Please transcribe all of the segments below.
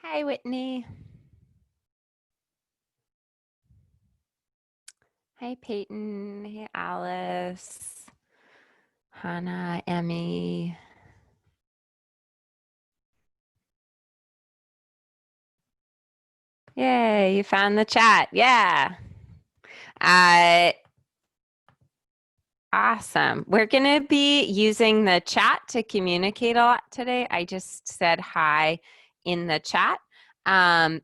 Hi, Whitney. Hi, Peyton. Hey, Alice. Hannah, Emmy. Yay, you found the chat. Yeah. Uh, awesome. We're going to be using the chat to communicate a lot today. I just said hi in the chat.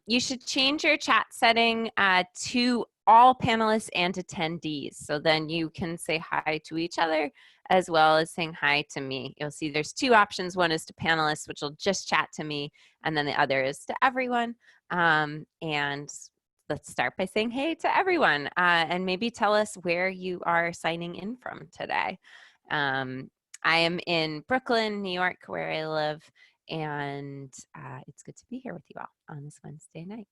You should change your chat setting to all panelists and attendees. So then you can say hi to each other as well as saying hi to me. You'll see there's two options. One is to panelists, which will just chat to me, and then the other is to everyone. And let's start by saying hey to everyone, and maybe tell us where you are signing in from today. I am in Brooklyn, New York, where I live, and it's good to be here with you all on this Wednesday night.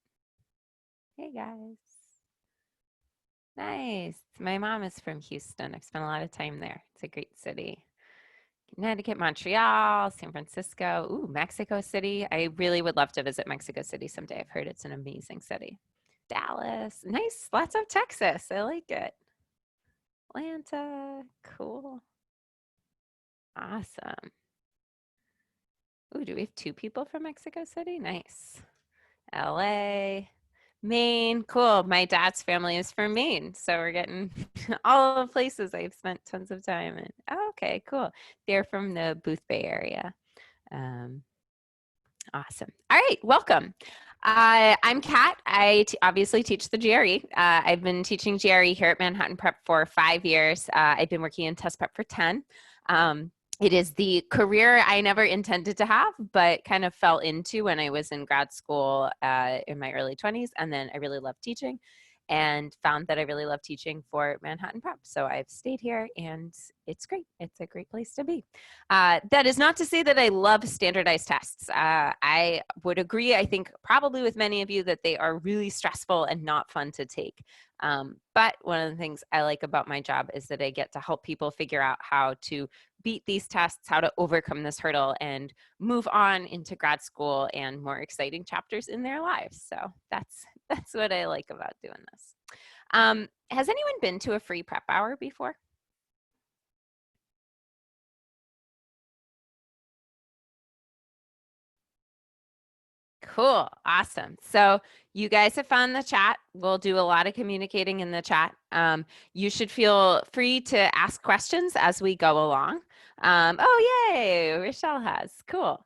Hey guys. Nice. My mom is from Houston. I've spent a lot of time there. It's a great city. Connecticut, Montreal, San Francisco, ooh, Mexico City. I really would love to visit Mexico City someday. I've heard it's an amazing city. Dallas, nice. Lots of Texas. I like it. Atlanta, cool. Awesome. Ooh, do we have two people from Mexico City? Nice. LA, Maine, cool. My dad's family is from Maine, so we're getting all the places I've spent tons of time in. Oh, okay, cool. They're from the Booth Bay area. Awesome. All right, welcome. I'm Kat. I obviously teach the GRE. I've been teaching GRE here at Manhattan Prep for 5 years. I've been working in test prep for 10. It is the career I never intended to have, but kind of fell into when I was in grad school in my early 20s. And then I really loved teaching and found that I really love teaching for Manhattan Prep. So I've stayed here and it's great. It's a great place to be. That is not to say that I love standardized tests. I would agree, I think probably with many of you, that they are really stressful and not fun to take. But one of the things I like about my job is that I get to help people figure out how to beat these tests, how to overcome this hurdle and move on into grad school and more exciting chapters in their lives. So that's what I like about doing this. Has anyone been to a free prep hour before? Cool. Awesome. So you guys have found the chat. We'll do a lot of communicating in the chat. You should feel free to ask questions as we go along. Oh, yay. Rochelle has. Cool.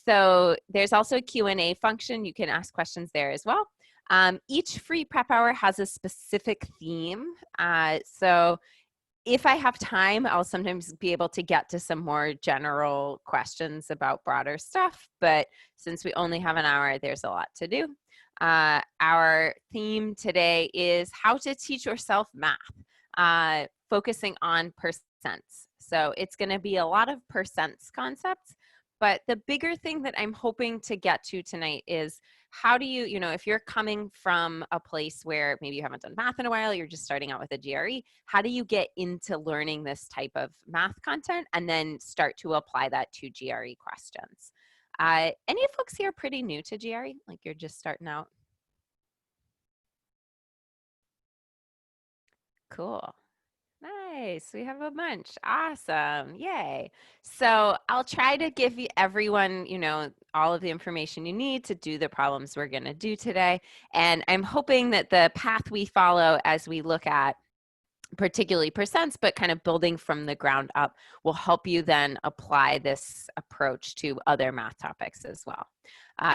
So there's also a Q&A function. You can ask questions there as well. Each free prep hour has a specific theme. So if I have time, I'll sometimes be able to get to some more general questions about broader stuff. But since we only have an hour, there's a lot to do. Our theme today is how to teach yourself math, focusing on percents. So it's going to be a lot of percents concepts. But the bigger thing that I'm hoping to get to tonight is how do you, if you're coming from a place where maybe you haven't done math in a while, you're just starting out with a GRE, how do you get into learning this type of math content and then start to apply that to GRE questions? Any folks here pretty new to GRE? Like you're just starting out? Cool. Nice. We have a bunch. Awesome. Yay. So I'll try to give you everyone, all of the information you need to do the problems we're going to do today. And I'm hoping that the path we follow as we look at particularly percents, but kind of building from the ground up will help you then apply this approach to other math topics as well.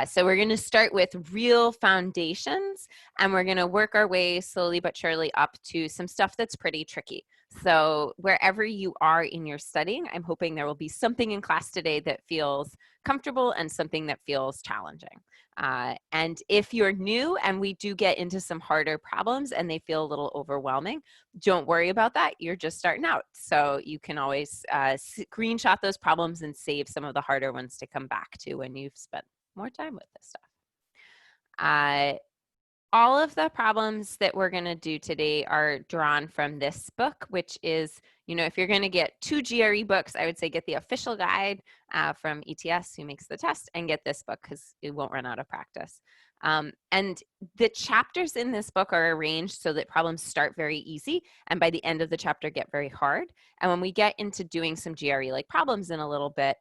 So we're going to start with real foundations, and we're going to work our way slowly but surely up to some stuff that's pretty tricky. So wherever you are in your studying, I'm hoping there will be something in class today that feels comfortable and something that feels challenging. And if you're new and we do get into some harder problems and they feel a little overwhelming, don't worry about that. You're just starting out. So you can always screenshot those problems and save some of the harder ones to come back to when you've spent more time with this stuff. All of the problems that we're going to do today are drawn from this book, which is You know, if you're going to get 2 GRE books, I would say get the official guide from ETS, who makes the test, and get this book because it won't run out of practice. And the chapters in this book are arranged so that problems start very easy and by the end of the chapter get very hard. And when we get into doing some GRE-like problems in a little bit,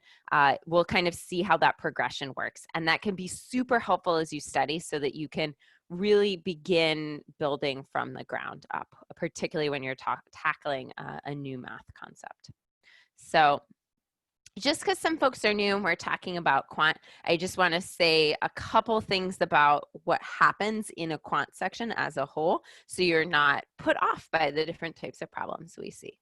we'll kind of see how that progression works. And that can be super helpful as you study so that you can really begin building from the ground up, particularly when you're tackling a new math concept. So just because some folks are new and we're talking about quant, I just want to say a couple things about what happens in a quant section as a whole, so you're not put off by the different types of problems we see.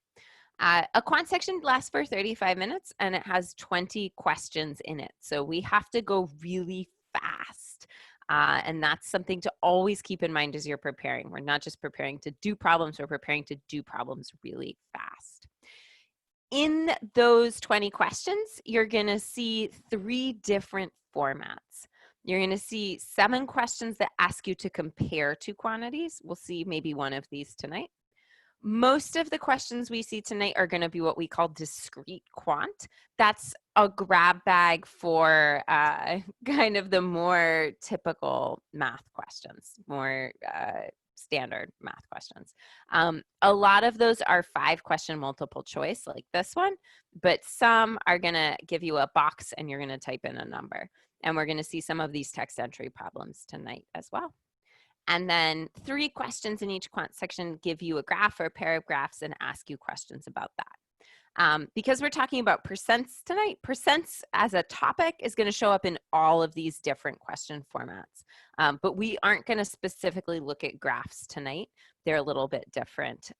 A quant section lasts for 35 minutes and it has 20 questions in it. So we have to go really fast. And that's something to always keep in mind as you're preparing. We're not just preparing to do problems, we're preparing to do problems really fast. In those 20 questions, you're going to see 3 different formats. You're going to see 7 questions that ask you to compare 2 quantities. We'll see maybe one of these tonight. Most of the questions we see tonight are going to be what we call discrete quant. That's a grab bag for kind of the more typical math questions, more standard math questions. A lot of those are 5-question multiple choice like this one, but some are going to give you a box and you're going to type in a number. And we're going to see some of these text entry problems tonight as well. And then 3 questions in each quant section give you a graph or a pair of graphs and ask you questions about that. Because we're talking about percents tonight, percents as a topic is going to show up in all of these different question formats. But we aren't going to specifically look at graphs tonight. They're a little bit different.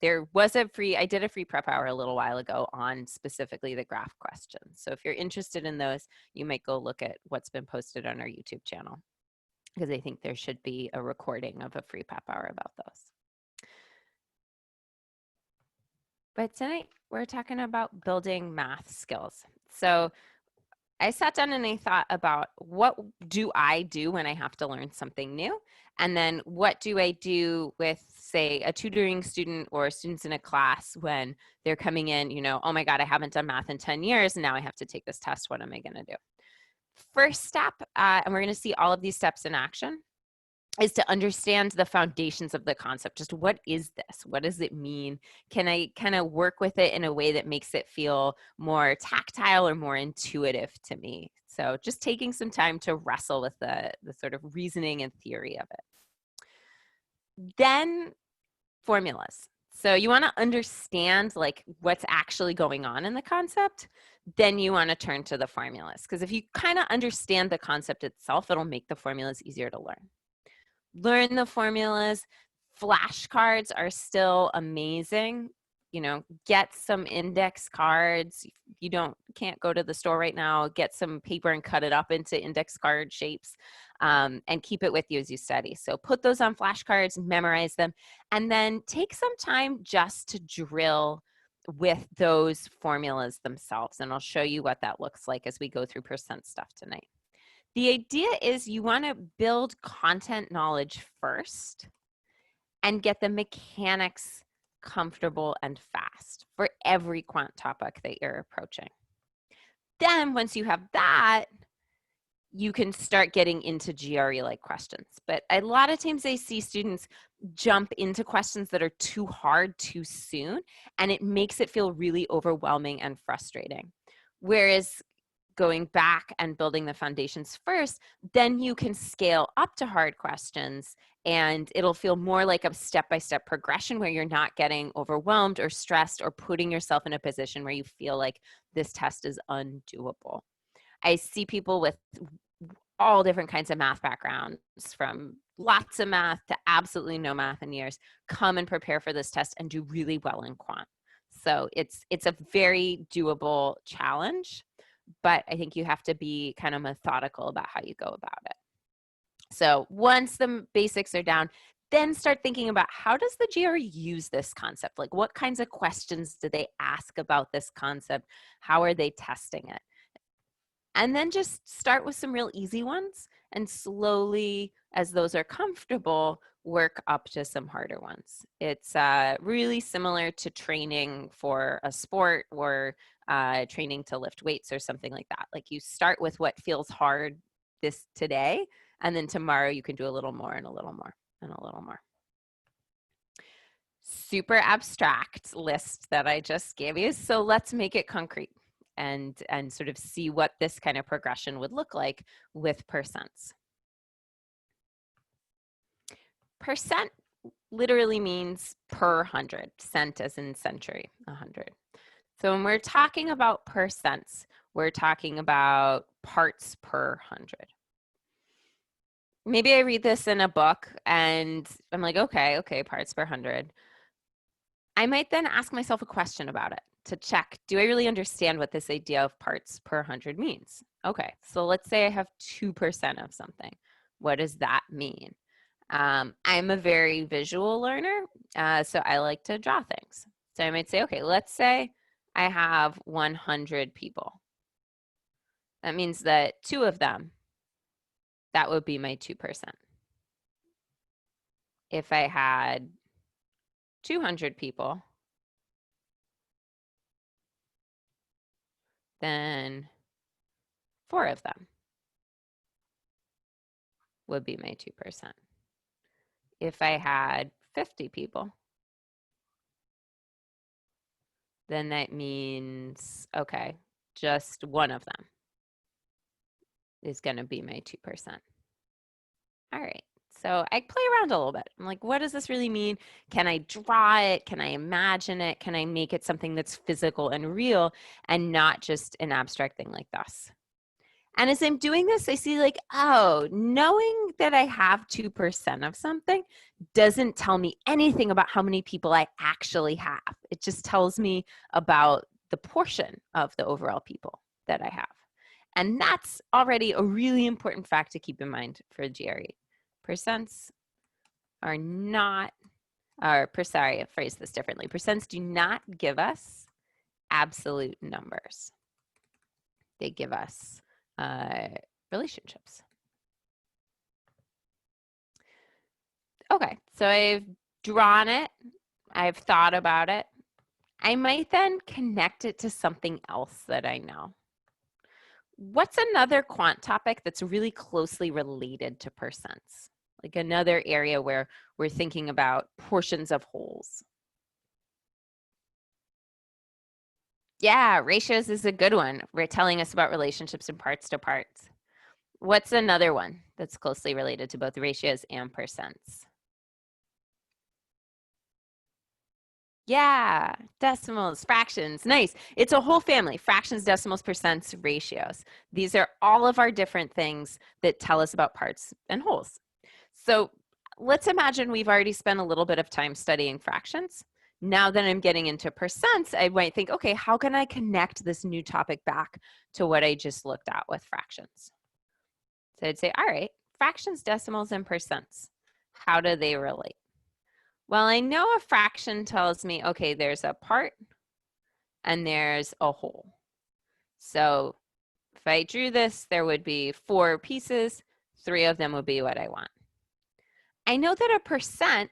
There was I did a free prep hour a little while ago on specifically the graph questions. So if you're interested in those, you might go look at what's been posted on our YouTube channel, because I think there should be a recording of a free prep hour about those. But tonight, we're talking about building math skills. So I sat down and I thought about what do I do when I have to learn something new? And then what do I do with, say, a tutoring student or students in a class when they're coming in, you know, oh my God, I haven't done math in 10 years and now I have to take this test. What am I going to do? First step, and we're going to see all of these steps in action, is to understand the foundations of the concept. Just what is this? What does it mean? Can I kind of work with it in a way that makes it feel more tactile or more intuitive to me? So just taking some time to wrestle with the sort of reasoning and theory of it. Then formulas. So you want to understand like what's actually going on in the concept. Then you want to turn to the formulas, because if you kind of understand the concept itself, it'll make the formulas easier to learn. Learn the formulas. Flashcards are still amazing. You know, get some index cards. You can't go to the store right now, get some paper and cut it up into index card shapes, and keep it with you as you study. So put those on flashcards, memorize them, and then take some time just to drill with those formulas themselves. And I'll show you what that looks like as we go through percent stuff tonight. The idea is you want to build content knowledge first and get the mechanics comfortable and fast for every quant topic that you're approaching. Then once you have that, you can start getting into GRE-like questions. But a lot of times I see students jump into questions that are too hard too soon, and it makes it feel really overwhelming and frustrating. Whereas going back and building the foundations first, then you can scale up to hard questions and it'll feel more like a step-by-step progression where you're not getting overwhelmed or stressed or putting yourself in a position where you feel like this test is undoable. I see people with all different kinds of math backgrounds, from lots of math to absolutely no math in years, come and prepare for this test and do really well in quant. So it's a very doable challenge, but I think you have to be kind of methodical about how you go about it. So once the basics are down, then start thinking about how does the GRE use this concept? Like what kinds of questions do they ask about this concept? How are they testing it? And then just start with some real easy ones and slowly, as those are comfortable, work up to some harder ones. It's really similar to training for a sport or training to lift weights or something like that. Like you start with what feels hard today, and then tomorrow you can do a little more and a little more and a little more. Super abstract list that I just gave you. So let's make it concrete and sort of see what this kind of progression would look like with percents. Percent literally means per 100, cent as in century, 100. So when we're talking about percents, we're talking about parts per 100. Maybe I read this in a book and I'm like, okay, parts per 100. I might then ask myself a question about it to check, do I really understand what this idea of parts per 100 means? Okay, so let's say I have 2% of something. What does that mean? I'm a very visual learner, so I like to draw things. So I might say, okay, let's say I have 100 people. That means that 2 of them, that would be my 2%. If I had 200 people, then 4 of them would be my 2%. If I had 50 people, then that means, okay, just 1 of them is going to be my 2%. All right, so I play around a little bit. I'm like, what does this really mean? Can I draw it? Can I imagine it? Can I make it something that's physical and real and not just an abstract thing like this? And as I'm doing this, I see like, oh, knowing that I have 2% of something doesn't tell me anything about how many people I actually have. It just tells me about the portion of the overall people that I have. And that's already a really important fact to keep in mind for GRE. Percents are not, sorry, I'll phrase this differently. Percents do not give us absolute numbers. They give us relationships. Okay, so I've drawn it. I've thought about it. I might then connect it to something else that I know. What's another quant topic that's really closely related to percents? Like another area where we're thinking about portions of wholes. Yeah, ratios is a good one. We're telling us about relationships and parts to parts. What's another one that's closely related to both ratios and percents? Yeah, decimals, fractions, nice. It's a whole family, fractions, decimals, percents, ratios. These are all of our different things that tell us about parts and wholes. So let's imagine we've already spent a little bit of time studying fractions. Now that I'm getting into percents, I might think, okay, how can I connect this new topic back to what I just looked at with fractions? So I'd say, all right, fractions, decimals, and percents, how do they relate? Well, I know a fraction tells me, okay, there's a part and there's a whole. So if I drew this, there would be 4 pieces. 3 of them would be what I want. I know that a percent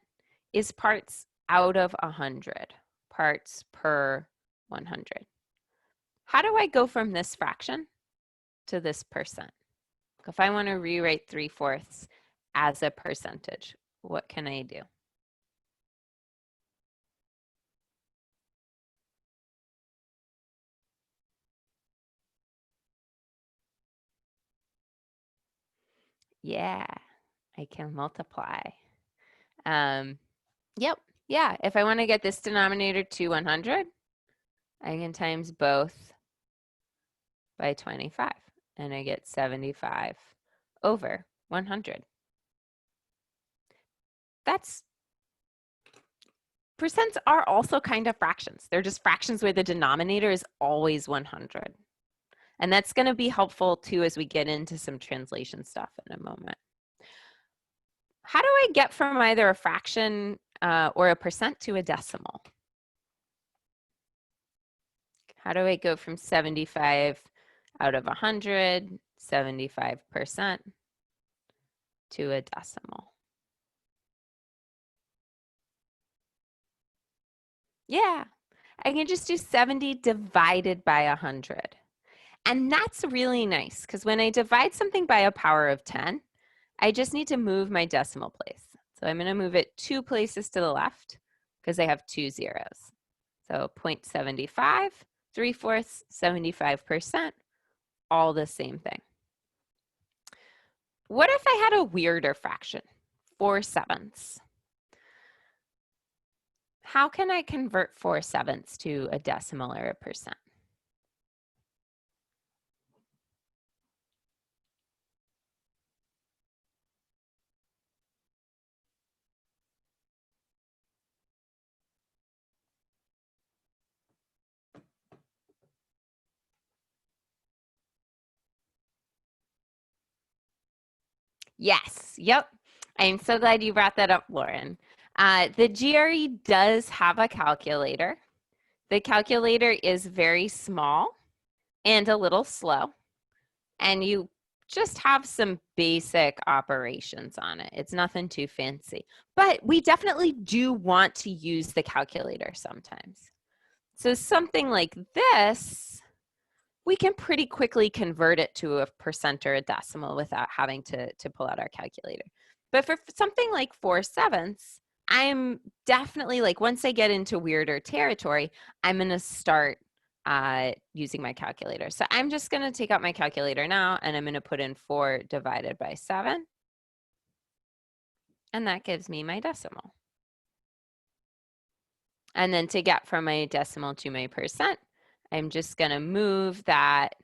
is parts out of 100, parts per 100. How do I go from this fraction to this percent? If I want to rewrite 3/4 as a percentage, what can I do? Yeah, I can multiply. Yep, yeah, if I want to get this denominator to 100, I can times both by 25, and I get 75 over 100. Percents are also kind of fractions. They're just fractions where the denominator is always 100. And that's going to be helpful too as we get into some translation stuff in a moment. How do I get from either a fraction or a percent to a decimal? How do I go from 75 out of 100, 75% to a decimal? Yeah, I can just do 70 divided by 100. And that's really nice because when I divide something by a power of 10, I just need to move my decimal place. So I'm going to move it 2 places to the left because I have 2 zeros. So 0.75, 3/4, 75%, all the same thing. What if I had a weirder fraction, 4/7? How can I convert 4/7 to a decimal or a percent? Yes, yep. I'm so glad you brought that up, Lauren. The GRE does have a calculator. The calculator is very small and a little slow, and you just have some basic operations on it. It's nothing too fancy, but we definitely do want to use the calculator sometimes. So something like this, we can pretty quickly convert it to a percent or a decimal without having to pull out our calculator. But for something like 4/7, I'm definitely like, once I get into weirder territory, I'm going to start using my calculator. So I'm just going to take out my calculator now and I'm going to put in 4 divided by 7. And that gives me my decimal. And then to get from my decimal to my percent, I'm just going to move that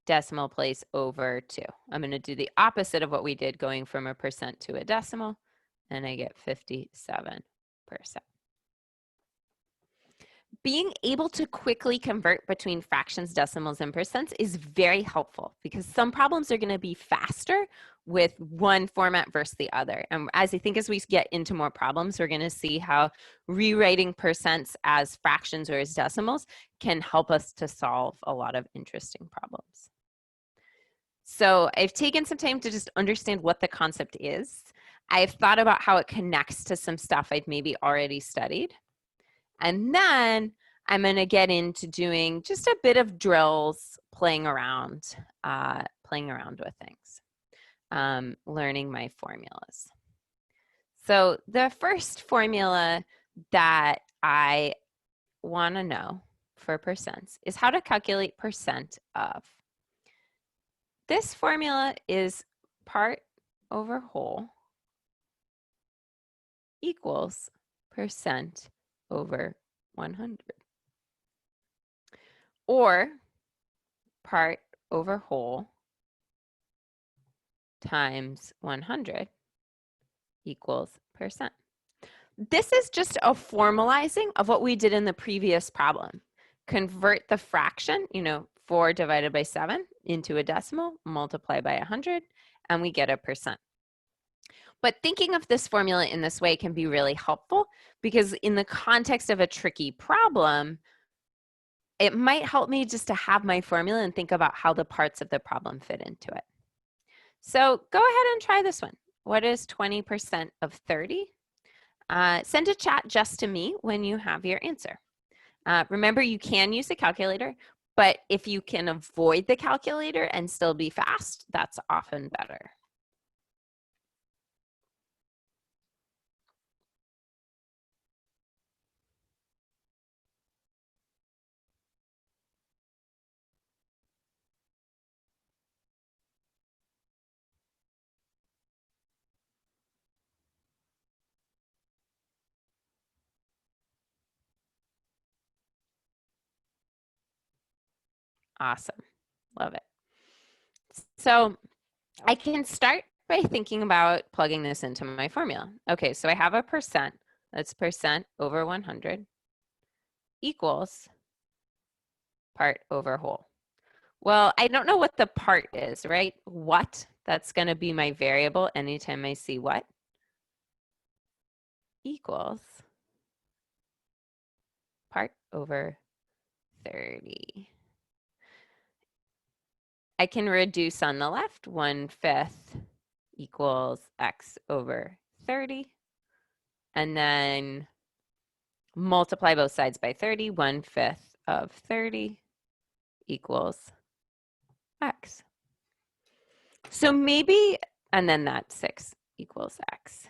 decimal place over 2. I'm going to do the opposite of what we did, going from a percent to a decimal, and I get 57%. Being able to quickly convert between fractions, decimals, and percents is very helpful because some problems are going to be faster with one format versus the other. And as we get into more problems, we're going to see how rewriting percents as fractions or as decimals can help us to solve a lot of interesting problems. So I've taken some time to just understand what the concept is. I've thought about how it connects to some stuff I've maybe already studied. And then I'm going to get into doing just a bit of drills, playing around with things, learning my formulas. So the first formula that I want to know for percents is how to calculate percent of. This formula is part over whole equals percent over 100. Or part over whole times 100 equals percent. This is just a formalizing of what we did in the previous problem. Convert the fraction, 4 divided by 7 into a decimal, multiply by 100, and we get a percent. But thinking of this formula in this way can be really helpful because in the context of a tricky problem, it might help me just to have my formula and think about how the parts of the problem fit into it. So go ahead and try this one. What is 20% of 30? Send a chat just to me when you have your answer. Remember, you can use a calculator, but if you can avoid the calculator and still be fast, that's often better. Awesome. Love it. So I can start by thinking about plugging this into my formula. Okay, so I have a percent. That's percent over 100 equals part over whole. Well, I don't know what the part is, right? What? That's going to be my variable anytime I see what equals part over 30. I can reduce on the left. 1/5 equals x over 30. And then Multiply both sides by 30. 1/5 of 30 equals x. So maybe, and then that 6 equals x.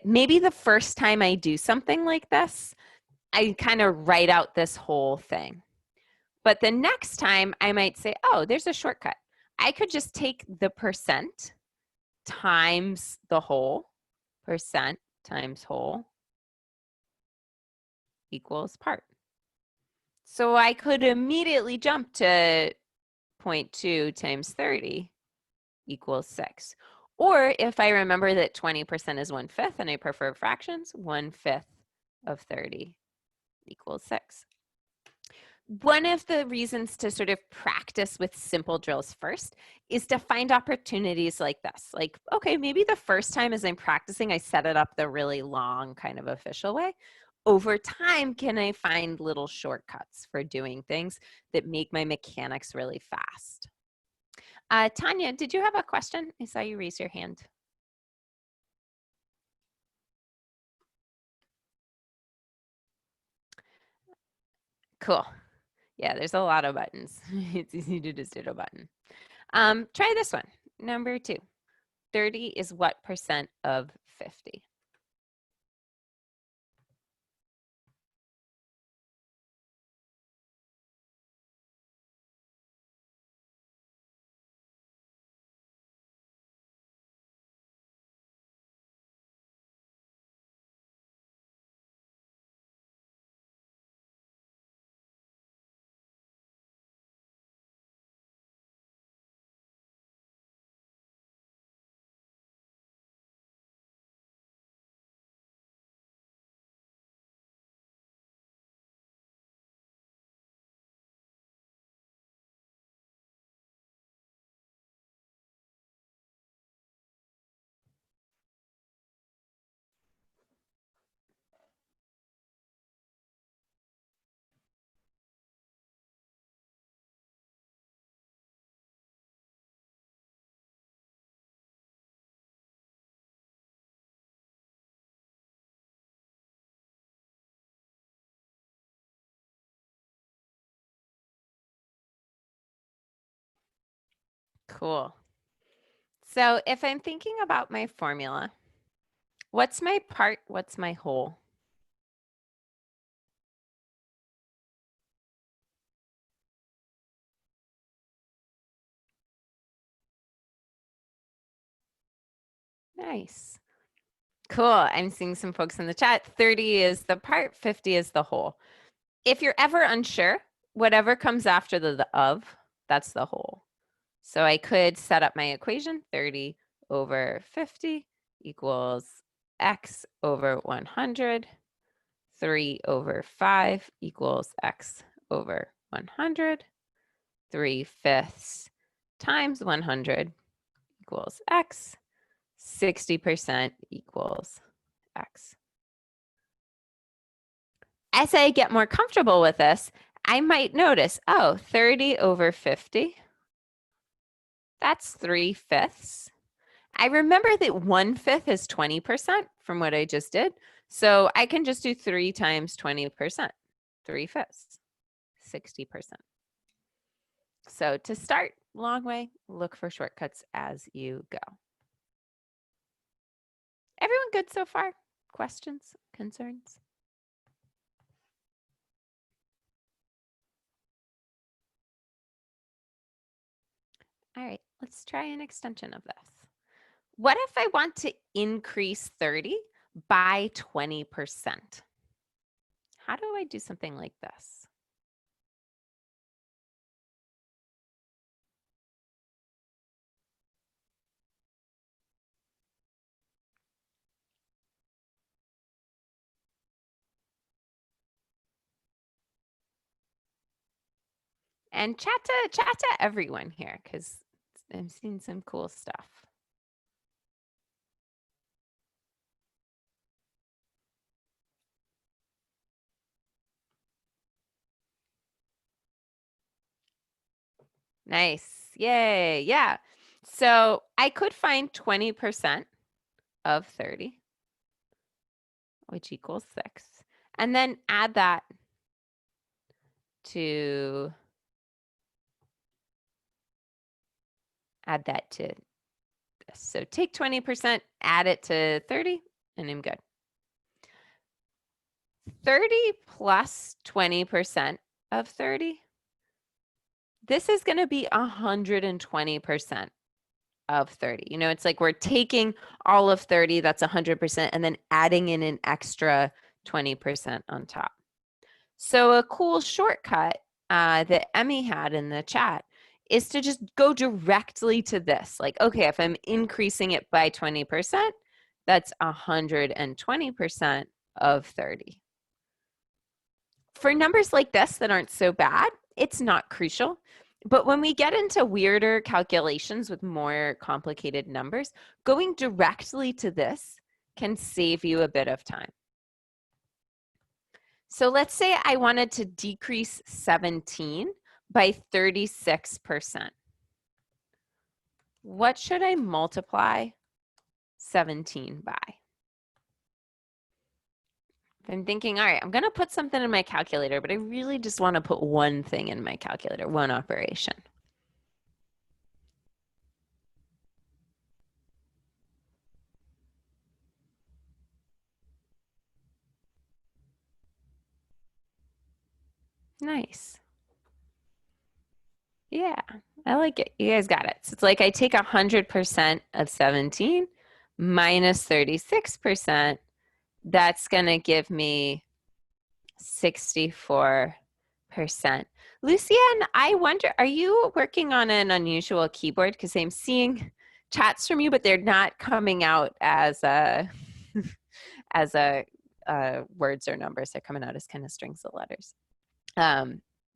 Maybe the first time I do something like this, I kind of write out this whole thing. But the next time I might say, oh, there's a shortcut. I could just take the percent times the whole, percent times whole equals part. So I could immediately jump to 0.2 times 30 equals 6. Or if I remember that 20% is 1/5 and I prefer fractions, 1/5 of 30 equals 6. One of the reasons to sort of practice with simple drills first is to find opportunities like this. Like, okay, maybe the first time as I'm practicing, I set it up the really long kind of official way. Over time, can I find little shortcuts for doing things that make my mechanics really fast? Tanya, did you have a question? I saw you raise your hand. Cool. Yeah, there's a lot of buttons. It's easy to just hit a button. Try this one. Number 2. 30 is what percent of 50? Cool. So if I'm thinking about my formula, what's my part? What's my whole? Nice. Cool. I'm seeing some folks in the chat. 30 is the part, 50 is the whole. If you're ever unsure, whatever comes after the of, that's the whole. So I could set up my equation. 30 over 50 equals x over 100. 3 over 5 equals x over 100. 3/5 times 100 equals x. 60% equals x. As I get more comfortable with this, I might notice, oh, 30 over 50, that's 3/5. I remember that 1/5 is 20% from what I just did. So I can just do 3 times 20%, 3/5, 60%. So to start, long way, look for shortcuts as you go. Everyone good so far? Questions, concerns? All right, let's try an extension of this. What if I want to increase 30 by 20%? How do I do something like this? And chat to everyone here because I'm seeing some cool stuff. Nice. Yay. Yeah. So I could find 20% of 30, which equals 6. and then add that to this. So take 20%, add it to 30, and I'm good. 30 plus 20% of 30, this is going to be 120% of 30. You know, it's like we're taking all of 30, that's 100%, and then adding in an extra 20% on top. So a cool shortcut that Emmy had in the chat is to just go directly to this. Like, okay, if I'm increasing it by 20%, that's 120% of 30. For numbers like this that aren't so bad, it's not crucial. But when we get into weirder calculations with more complicated numbers, going directly to this can save you a bit of time. So let's say I wanted to decrease 17 by 36%. What should I multiply 17 by? If I'm thinking, all right, I'm going to put something in my calculator, but I really just want to put one thing in my calculator, one operation. Nice. Yeah, I like it. You guys got it. So it's like I take 100% of 17 minus 36%. That's going to give me 64%. Lucienne, I wonder, are you working on an unusual keyboard? Because I'm seeing chats from you, but they're not coming out as words or numbers. They're coming out as kind of strings of letters.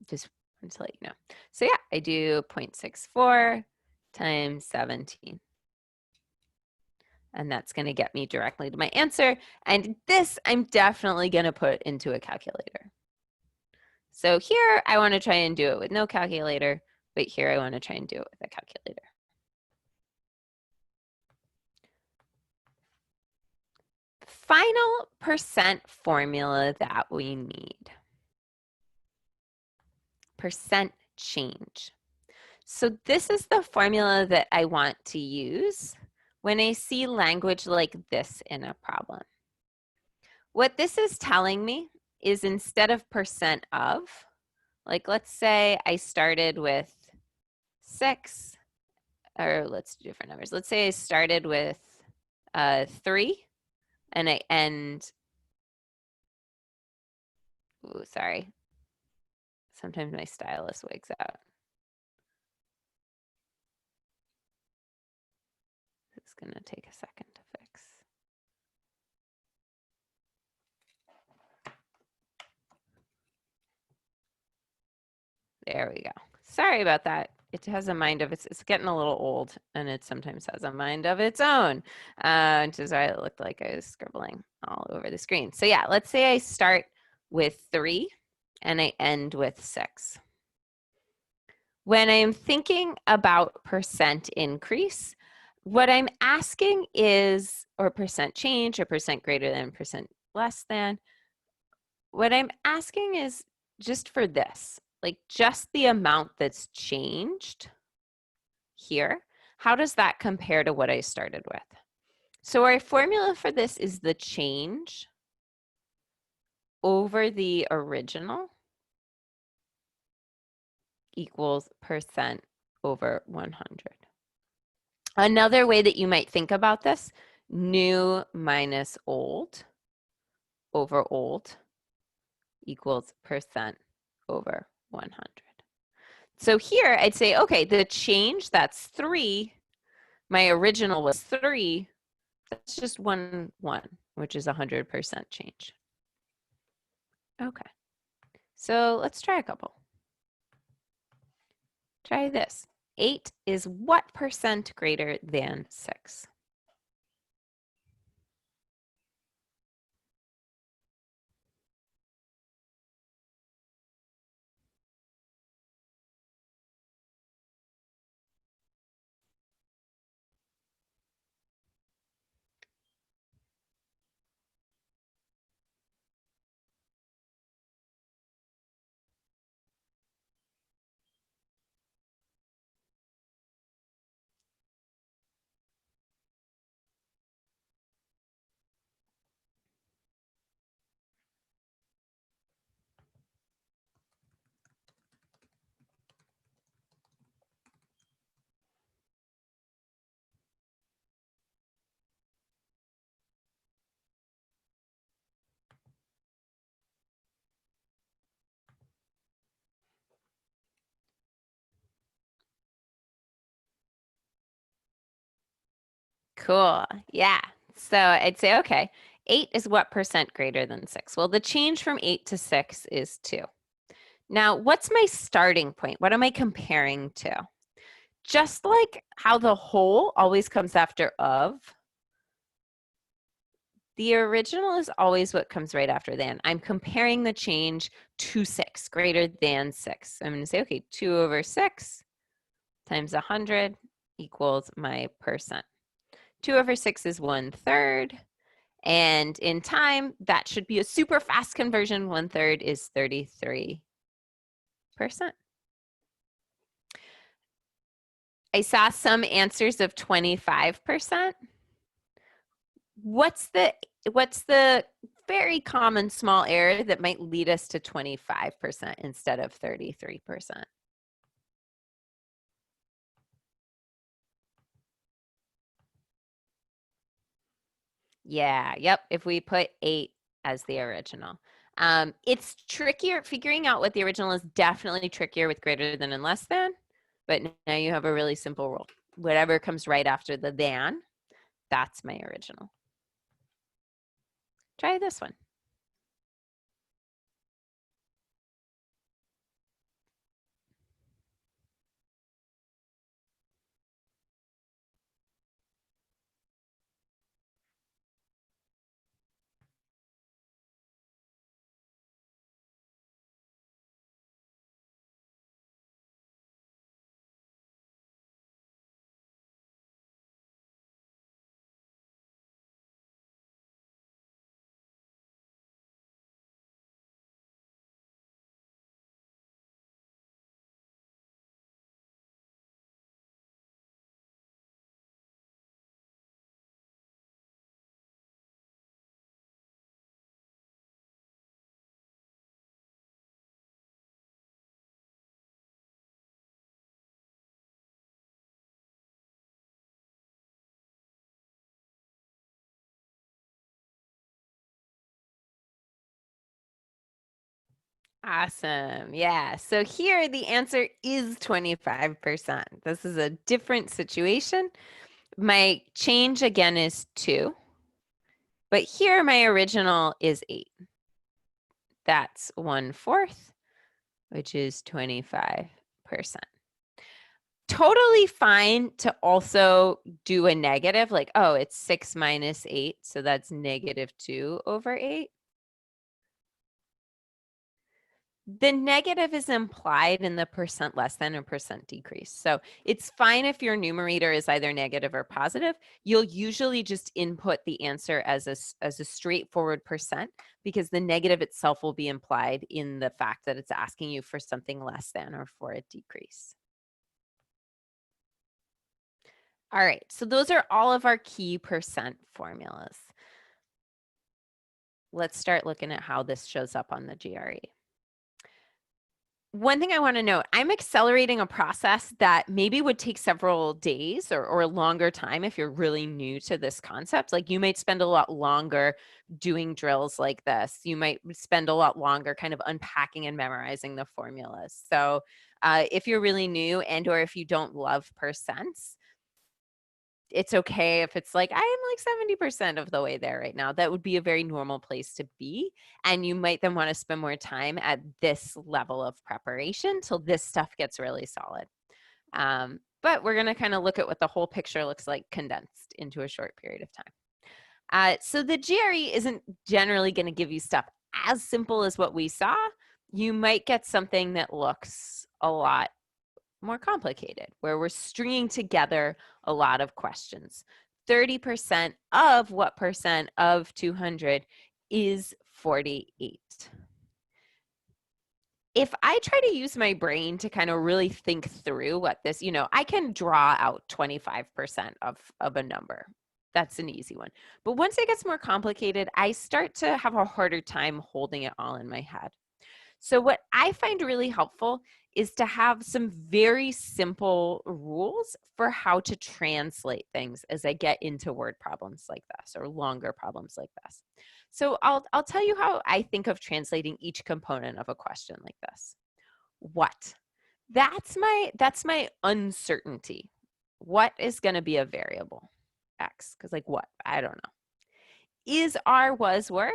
Just wanted to let you know. So yeah, I do 0.64 times 17. And that's going to get me directly to my answer. And this I'm definitely going to put into a calculator. So here I want to try and do it with no calculator, but here I want to try and do it with a calculator. Final percent formula that we need. Percent change. So this is the formula that I want to use when I see language like this in a problem. What this is telling me is instead of percent of, like let's say I started with 6, or let's do different numbers. Let's say I started with 3 and I end, ooh, sorry. Sometimes my stylus wigs out. It's gonna take a second to fix. There we go. Sorry about that. It has a mind of it's getting a little old, and it sometimes has a mind of its own, which is why it looked like I was scribbling all over the screen. So yeah, let's say I start with 3 and I end with 6. When I'm thinking about percent increase, what I'm asking is, or percent change, or percent greater than, percent less than, what I'm asking is just for this, like just the amount that's changed here. How does that compare to what I started with? So our formula for this is the change over the original equals percent over 100. Another way that you might think about this, new minus old over old equals percent over 100. So here I'd say, okay, the change, that's 3. My original was 3. That's just 1, which is 100% change. Okay, so let's try a couple. Try this. 8 is what percent greater than 6? Cool. Yeah. So I'd say, okay, 8 is what percent greater than 6? Well, the change from 8 to 6 is 2. Now, what's my starting point? What am I comparing to? Just like how the whole always comes after of, the original is always what comes right after than. I'm comparing the change to 6, greater than 6. I'm going to say, okay, 2 over 6 times 100 equals my percent. 2 over 6 is 1/3. And in time, that should be a super fast conversion. 1/3 is 33%. I saw some answers of 25%. What's the very common small error that might lead us to 25% instead of 33%? Yeah, yep, if we put 8 as the original. It's trickier, figuring out what the original is definitely trickier with greater than and less than, but now you have a really simple rule. Whatever comes right after the than, that's my original. Try this one. Awesome. Yeah. So here the answer is 25%. This is a different situation. My change again is 2, but here my original is 8. That's 1/4, which is 25%. Totally fine to also do a negative, like, oh, it's 6 minus 8, so that's -2 over 8. The negative is implied in the percent less than or percent decrease. So it's fine if your numerator is either negative or positive. You'll usually just input the answer as a straightforward percent, because the negative itself will be implied in the fact that it's asking you for something less than or for a decrease. All right, so those are all of our key percent formulas. Let's start looking at how this shows up on the GRE. One thing I want to note, I'm accelerating a process that maybe would take several days or a longer time if you're really new to this concept. Like, you might spend a lot longer doing drills like this. You might spend a lot longer kind of unpacking and memorizing the formulas. So if you're really new or if you don't love percents, it's okay if it's like, I am like 70% of the way there right now. That would be a very normal place to be. And you might then want to spend more time at this level of preparation till this stuff gets really solid. But we're going to kind of look at what the whole picture looks like condensed into a short period of time. So the GRE isn't generally going to give you stuff as simple as what we saw. You might get something that looks a lot more complicated, where we're stringing together a lot of questions. 30% of what percent of 200 is 48? If I try to use my brain to kind of really think through what this, I can draw out 25% of a number. That's an easy one. But once it gets more complicated, I start to have a harder time holding it all in my head. So what I find really helpful is to have some very simple rules for how to translate things as I get into word problems like this or longer problems like this. So I'll tell you how I think of translating each component of a question like this. What? That's my uncertainty. What is going to be a variable? X, because like what? I don't know. Is, are, was, were,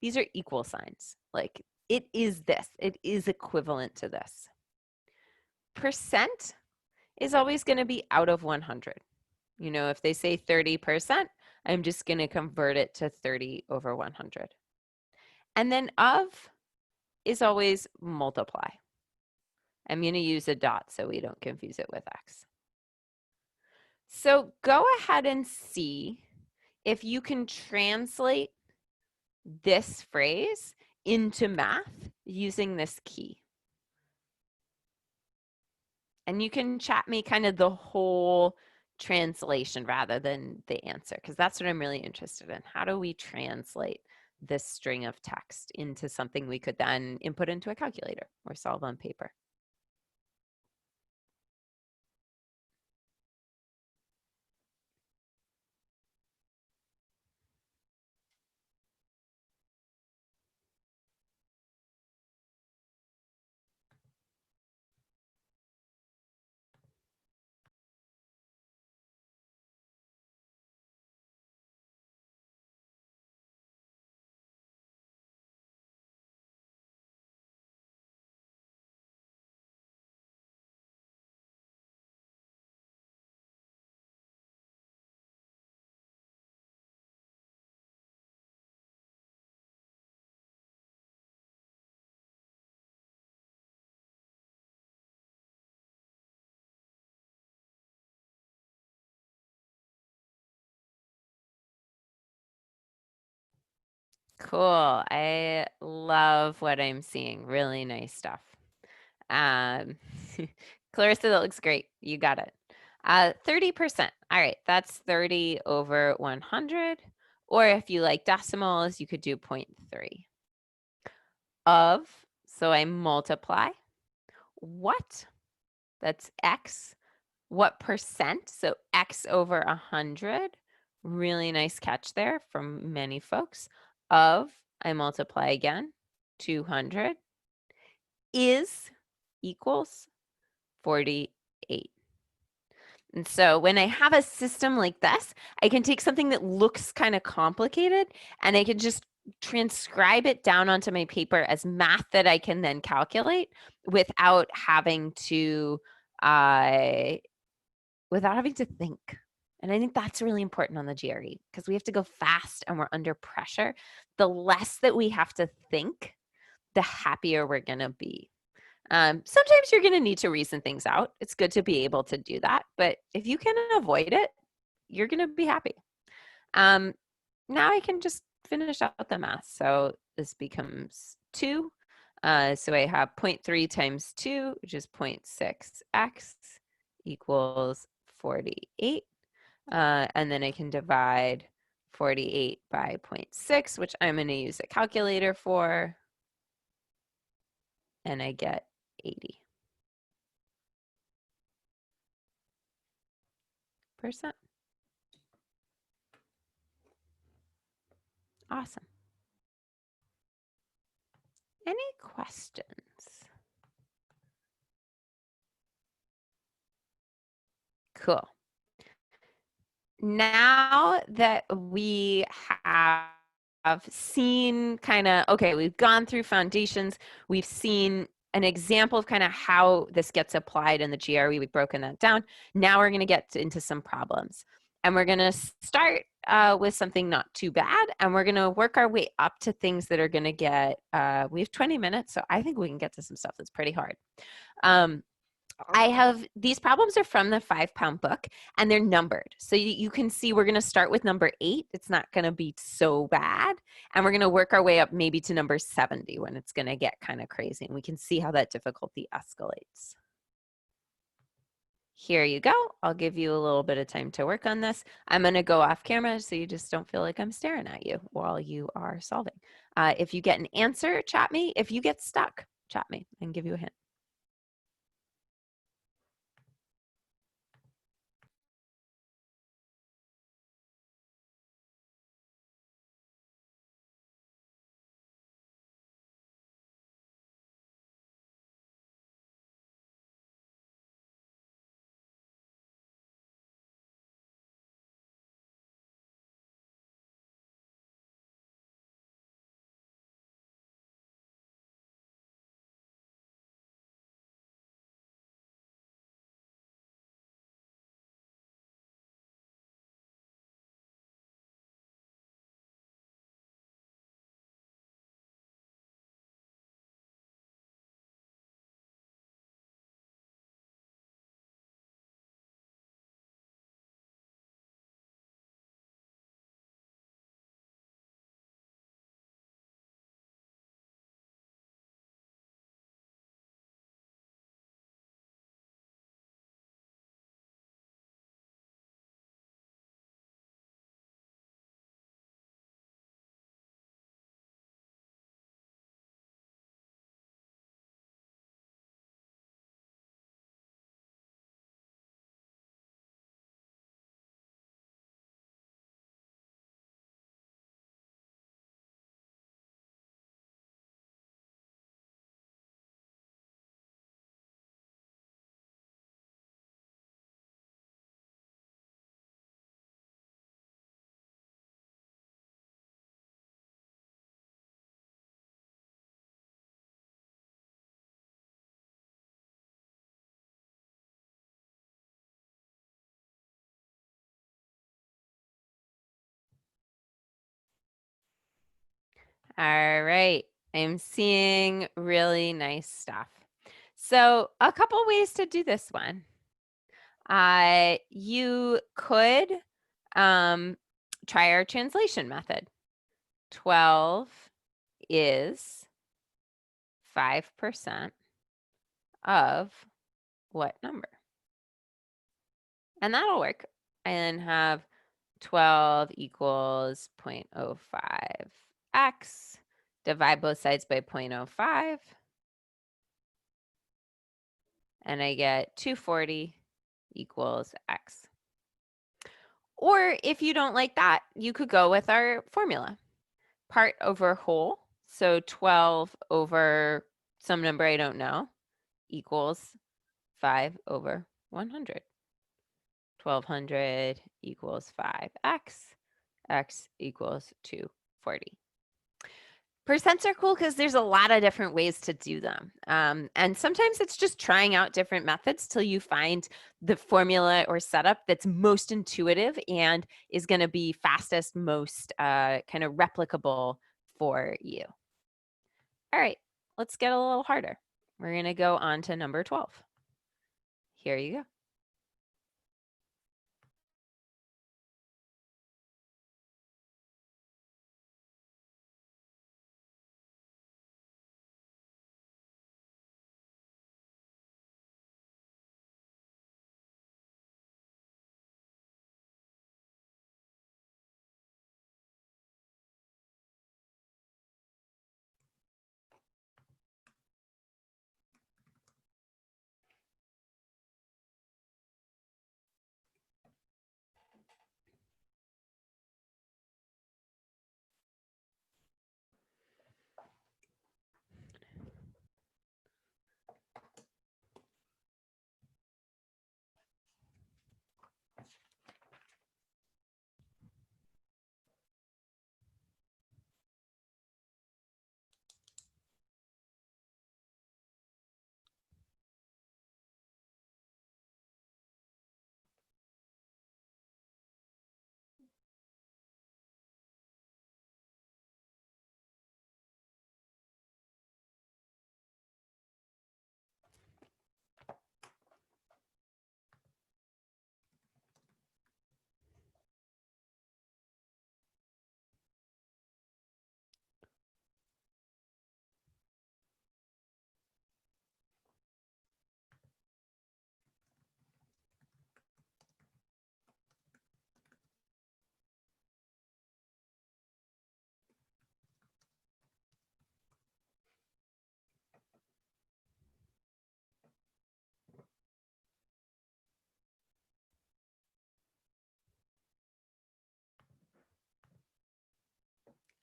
these are equal signs. Like it is this, it is equivalent to this. Percent is always going to be out of 100. You know, if they say 30%, I'm just going to convert it to 30 over 100. And then of is always multiply. I'm going to use a dot so we don't confuse it with X. So go ahead and see if you can translate this phrase into math using this key. And you can chat me kind of the whole translation rather than the answer, because that's what I'm really interested in. How do we translate this string of text into something we could then input into a calculator or solve on paper? Cool. I love what I'm seeing. Really nice stuff. Clarissa, that looks great. You got it. 30%. All right, that's 30 over 100. Or if you like decimals, you could do 0.3. Of, so I multiply. What? That's X. What percent? So X over 100. Really nice catch there from many folks. Of, I multiply again, 200. Is equals 48. And so when I have a system like this, I can take something that looks kind of complicated and I can just transcribe it down onto my paper as math that I can then calculate without having to think. And I think that's really important on the GRE because we have to go fast and we're under pressure. The less that we have to think, the happier we're going to be. Sometimes you're going to need to reason things out. It's good to be able to do that. But if you can avoid it, you're going to be happy. Now I can just finish out the math. So this becomes 2. So I have 0.3 times 2, which is 0.6x equals 48. And then I can divide 48 by 0.6, which I'm going to use a calculator for. And I get 80%. Awesome. Any questions? Cool. Now that we have seen kind of, okay, we've gone through foundations, we've seen an example of kind of how this gets applied in the GRE, we've broken that down. Now we're going to get into some problems. And we're going to start with something not too bad, and we're going to work our way up to things that are going to get, we have 20 minutes, so I think we can get to some stuff that's pretty hard. I have, these problems are from the 5-pound book and they're numbered. So you can see we're going to start with number 8. It's not going to be so bad. And we're going to work our way up maybe to number 70 when it's going to get kind of crazy. And we can see how that difficulty escalates. Here you go. I'll give you a little bit of time to work on this. I'm going to go off camera so you just don't feel like I'm staring at you while you are solving. If you get an answer, chat me. If you get stuck, chat me and give you a hint. All right. I'm seeing really nice stuff. So a couple ways to do this one. You could try our translation method. 12 is 5% of what number? And that'll work. And have 12 equals 0.05x. Divide both sides by 0.05. And I get 240 equals x. Or if you don't like that, you could go with our formula. Part over whole. So 12 over some number I don't know equals 5 over 100. 1200 equals 5x. X equals 240. Percents are cool because there's a lot of different ways to do them. And sometimes it's just trying out different methods till you find the formula or setup that's most intuitive and is going to be fastest, most kind of replicable for you. All right, let's get a little harder. We're going to go on to number 12. Here you go.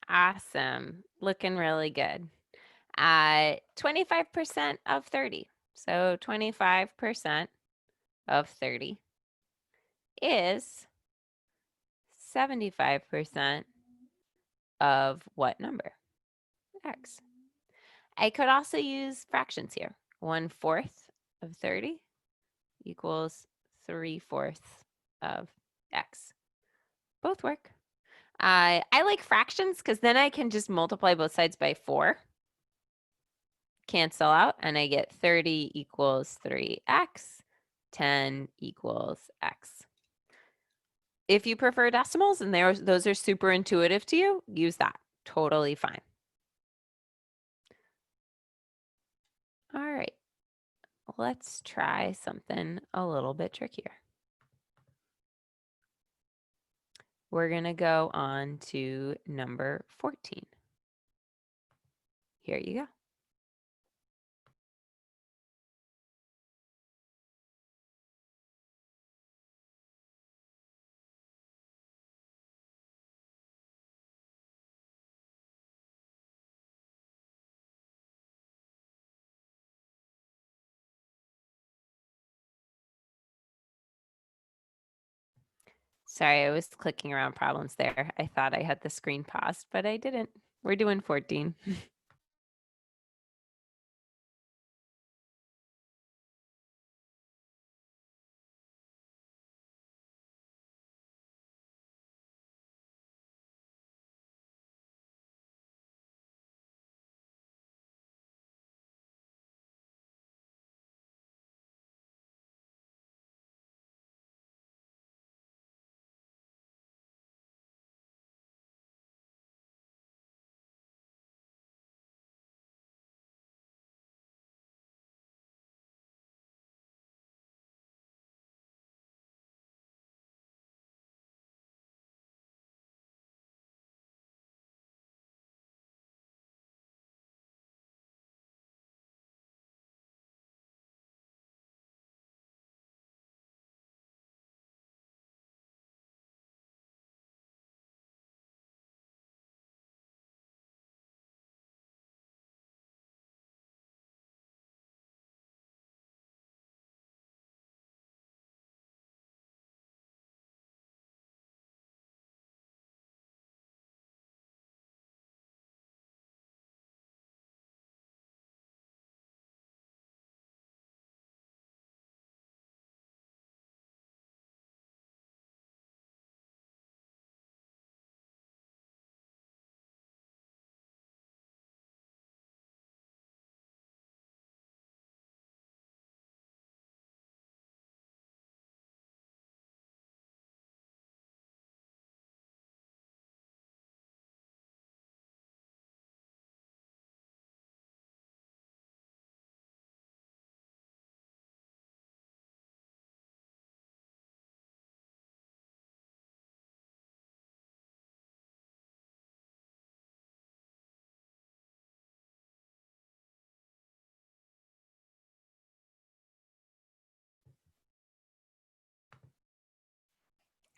Awesome. Looking really good. 25% of 30. So 25% of 30 is 75% of what number? X. I could also use fractions here. 1/4 of 30 equals 3/4 of X. Both work. I like fractions because then I can just multiply both sides by 4. Cancel out, and I get 30 equals 3x. 10 equals x. If you prefer decimals and those are super intuitive to you, use that. Totally fine. All right, let's try something a little bit trickier. We're going to go on to number 14. Here you go. Sorry, I was clicking around problems there. I thought I had the screen paused, but I didn't. We're doing 14.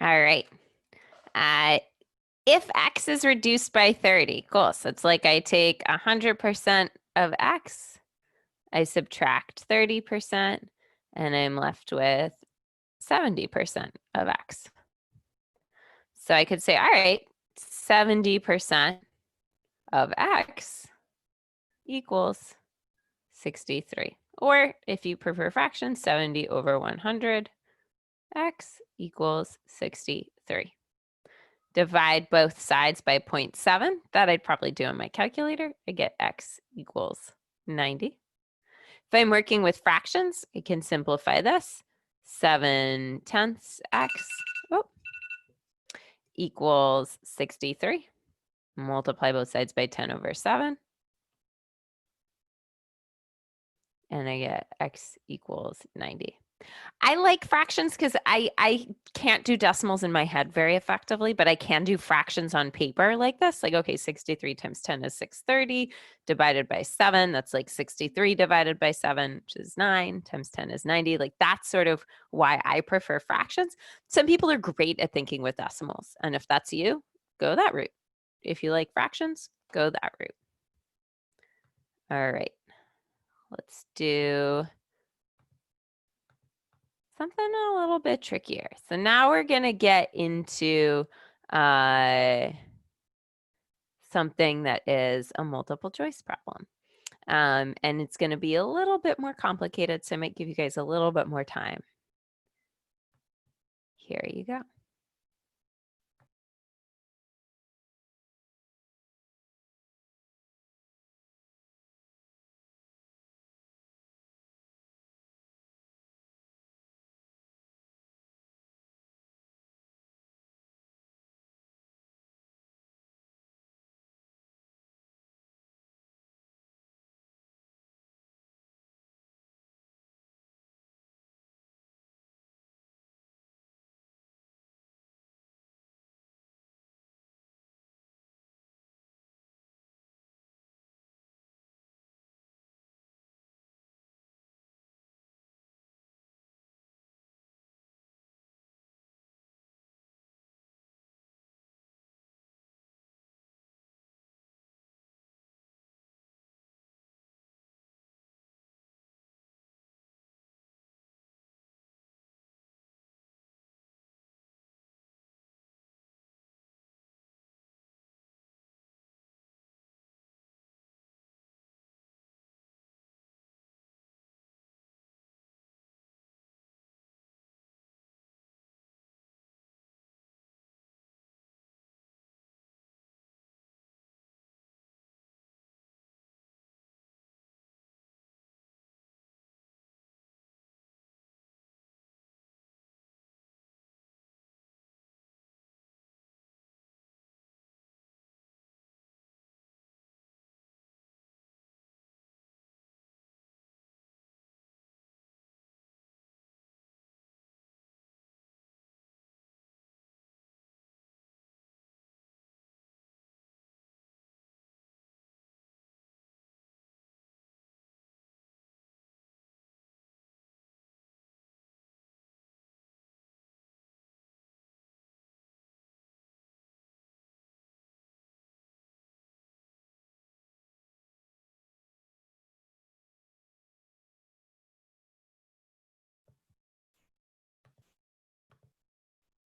All right. If X is reduced by 30, cool. So it's like I take 100% of X, I subtract 30%, and I'm left with 70% of X. So I could say, all right, 70% of X equals 63. Or if you prefer fractions, 70 over 100, X equals 63. Divide both sides by 0.7. That I'd probably do on my calculator. I get X equals 90. If I'm working with fractions, I can simplify this. 7/10 X equals 63. Multiply both sides by 10 over 7. And I get X equals 90. I like fractions because I can't do decimals in my head very effectively, but I can do fractions on paper like this. Like, okay, 63 times 10 is 630 divided by 7. That's like 63 divided by 7, which is 9 times 10 is 90. Like, that's sort of why I prefer fractions. Some people are great at thinking with decimals. And if that's you, go that route. If you like fractions, go that route. All right. Let's do something a little bit trickier. So now we're going to get into something that is a multiple choice problem. And it's going to be a little bit more complicated, so I might give you guys a little bit more time. Here you go.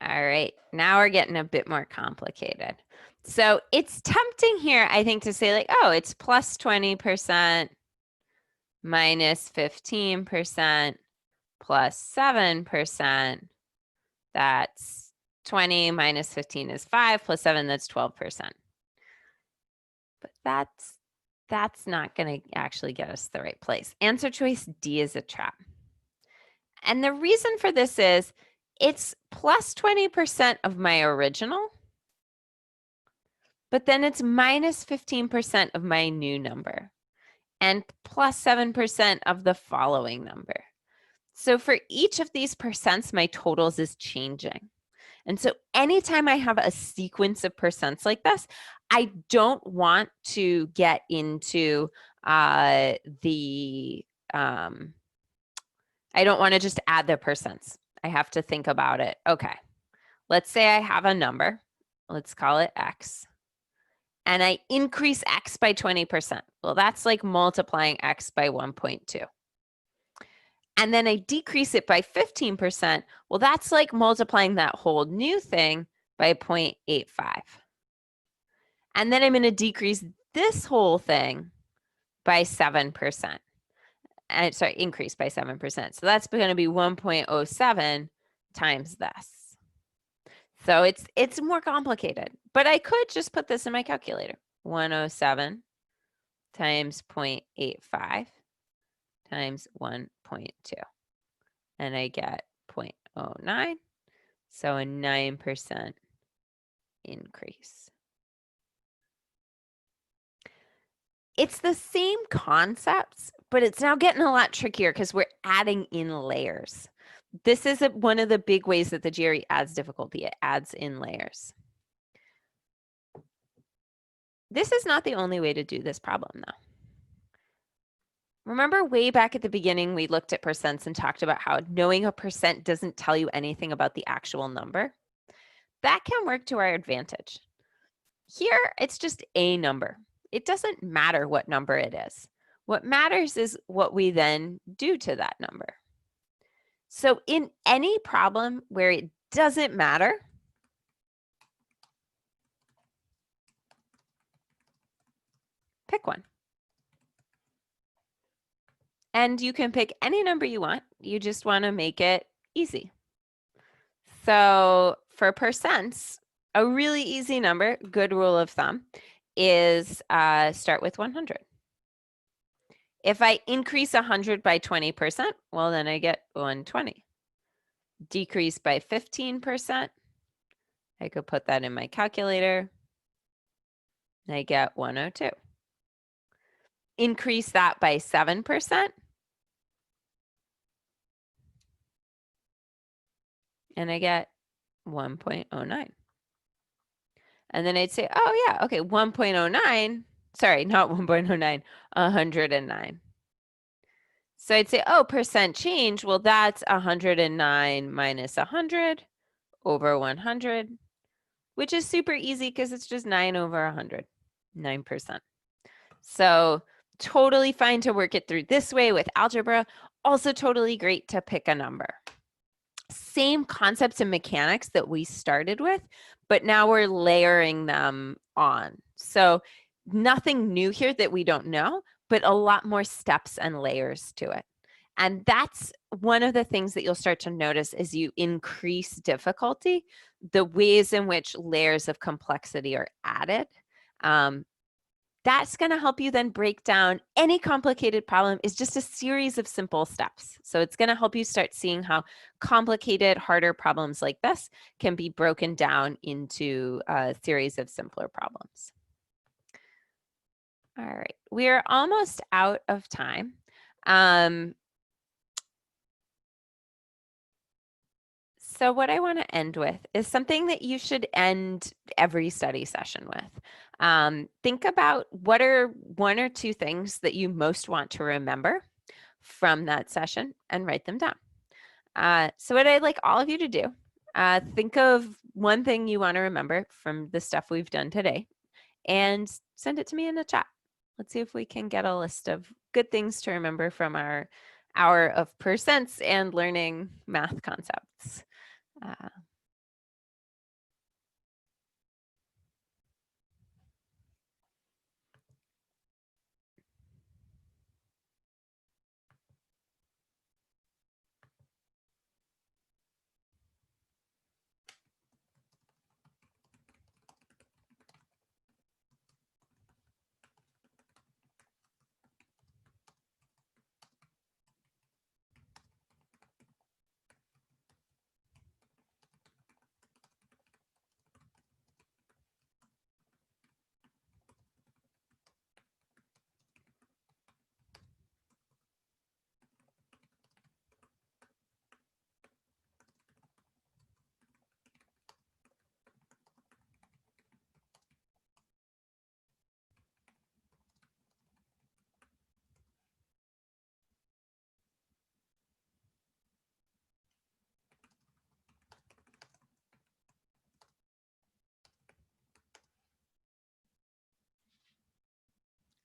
All right, now we're getting a bit more complicated. So it's tempting here, I think, to say like, oh, it's plus 20% minus 15% plus 7%. That's 20 minus 15 is 5 plus 7, that's 12%. But that's not going to actually get us to the right place. Answer choice D is a trap. And the reason for this is it's plus 20% of my original, but then it's minus 15% of my new number and plus 7% of the following number. So for each of these percents, my totals is changing. And so anytime I have a sequence of percents like this, I don't want to get into I don't want to just add the percents. I have to think about it. Okay, let's say I have a number, let's call it X, and I increase X by 20%. Well, that's like multiplying X by 1.2. And then I decrease it by 15%. Well, that's like multiplying that whole new thing by 0.85. And then I'm going to decrease this whole thing by 7%. And sorry, increase by 7%. So that's going to be 1.07 times this. So it's more complicated, but I could just put this in my calculator. 107 times 0.85 times 1.2. And I get 0.09. So a 9% increase. It's the same concepts, but it's now getting a lot trickier because we're adding in layers. This is one of the big ways that the GRE adds difficulty. It adds in layers. This is not the only way to do this problem, though. Remember way back at the beginning, we looked at percents and talked about how knowing a percent doesn't tell you anything about the actual number? That can work to our advantage. Here, it's just a number. It doesn't matter what number it is. What matters is what we then do to that number. So in any problem where it doesn't matter, pick one. And you can pick any number you want. You just want to make it easy. So for percents, a really easy number, good rule of thumb, is start with 100. If I increase 100 by 20%, well, then I get 120. Decrease by 15%, I could put that in my calculator. I get 102. Increase that by 7%, and I get 1.09. And then I'd say, oh yeah, okay, 1.09, sorry, not 1.09, 109. So I'd say, oh, percent change, well, that's 109 minus 100 over 100, which is super easy because it's just 9 over 100, 9%. So totally fine to work it through this way with algebra. Also totally great to pick a number. Same concepts and mechanics that we started with, but now we're layering them on. So nothing new here that we don't know, but a lot more steps and layers to it. And that's one of the things that you'll start to notice as you increase difficulty, the ways in which layers of complexity are added. That's going to help you then break down any complicated problem is just a series of simple steps. So it's going to help you start seeing how complicated, harder problems like this can be broken down into a series of simpler problems. All right, we're almost out of time. So what I want to end with is something that you should end every study session with. Think about what are one or two things that you most want to remember from that session and write them down. So what I'd like all of you to do, think of one thing you want to remember from the stuff we've done today and send it to me in the chat. Let's see if we can get a list of good things to remember from our hour of percents and learning math concepts.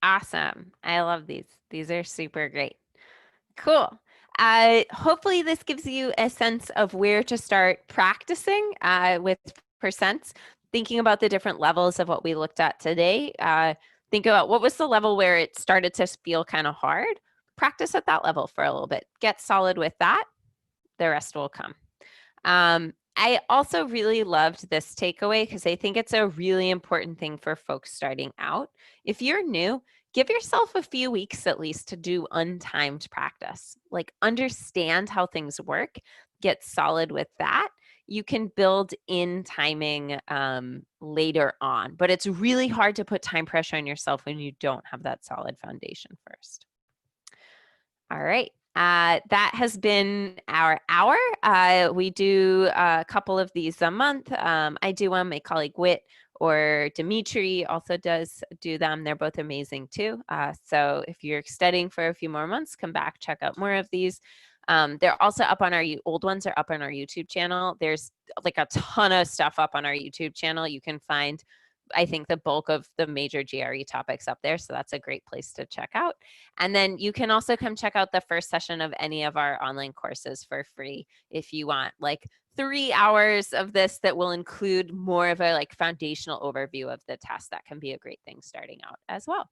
Awesome. I love these. These are super great. Cool. Hopefully this gives you a sense of where to start practicing with percents, thinking about the different levels of what we looked at today. Think about what was the level where it started to feel kind of hard. Practice at that level for a little bit. Get solid with that. The rest will come. I also really loved this takeaway because I think it's a really important thing for folks starting out. If you're new, give yourself a few weeks at least to do untimed practice. Like understand how things work, get solid with that. You can build in timing later on, but it's really hard to put time pressure on yourself when you don't have that solid foundation first. All right. That has been our hour. We do a couple of these a month. I do one. My colleague Whit or Dimitri also does do them. They're both amazing too. So if you're studying for a few more months, come back, check out more of these. They're also up on our old ones are up on our YouTube channel. There's like a ton of stuff up on our YouTube channel. You can find I think the bulk of the major GRE topics up there. So that's a great place to check out. And then you can also come check out the first session of any of our online courses for free if you want like 3 hours of this that will include more of a like foundational overview of the test. That can be a great thing starting out as well.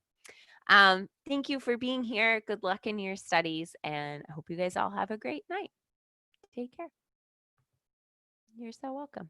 Thank you for being here. Good luck in your studies, and I hope you guys all have a great night. Take care. You're so welcome.